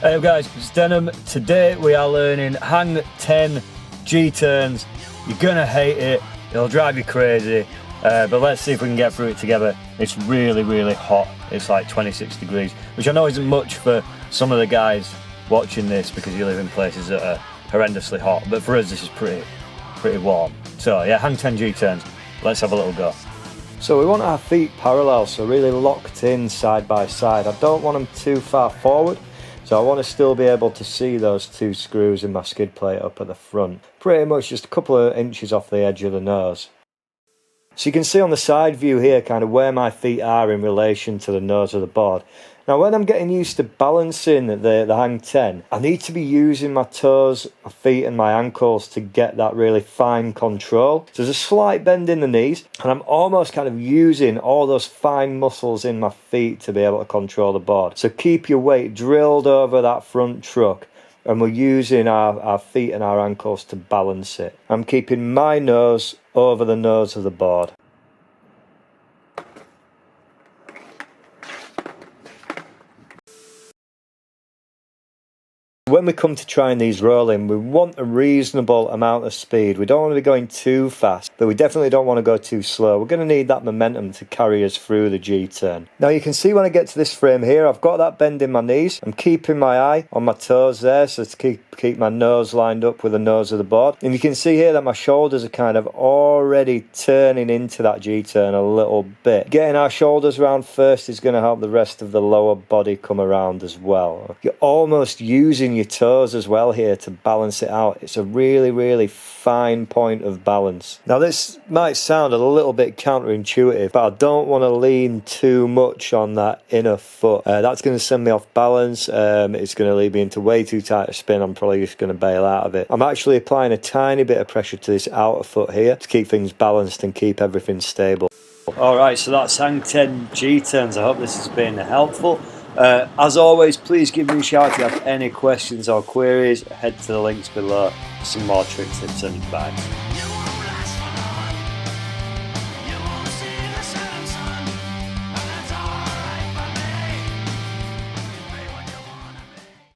Hey guys, it's Denham. Today we are learning hang 10 G-turns. You're gonna hate it, it'll drive you crazy, but let's see if we can get through it together. It's really hot, it's like 26 degrees, which I know isn't much for some of the guys watching this because you live in places that are horrendously hot, but for us this is pretty warm. So yeah, hang 10 G-turns, let's have a little go. So we want our feet parallel, so really locked in side by side. I don't want them too far forward, so I want to still be able to see those two screws in my skid plate up at the front. Pretty much just a couple of inches off the edge of the nose. So you can see on the side view here kind of where my feet are in relation to the nose of the board. Now when I'm getting used to balancing the hang 10, I need to be using my toes, my feet and my ankles to get that really fine control. So there's a slight bend in the knees and I'm almost kind of using all those fine muscles in my feet to be able to control the board. So keep your weight drilled over that front truck and we're using our feet and our ankles to balance it. I'm keeping my nose over the nose of the board. When we come to trying these rolling, we want a reasonable amount of speed. We don't want to be going too fast, but we definitely don't want to go too slow. We're going to need that momentum to carry us through the G-turn. Now you can see when I get to this frame here, I've got that bend in my knees. I'm keeping my eye on my toes there, so to keep my nose lined up with the nose of the board. And you can see here that my shoulders are kind of already turning into that G-turn a little bit. Getting our shoulders around first is going to help the rest of the lower body come around as well. You're almost using your toes as well here to balance it out. It's a really fine point of balance. Now this might sound a little bit counterintuitive, but I don't want to lean too much on that inner foot. That's going to send me off balance. It's going to lead me into way too tight a spin. I'm probably just going to bail out of it. I'm actually applying a tiny bit of pressure to this outer foot here to keep things balanced and keep everything stable. Alright, so that's hang 10 G-turns. I hope this has been helpful. As always, please give me a shout if you have any questions or queries. Head to the links below for some more trick tips and advice.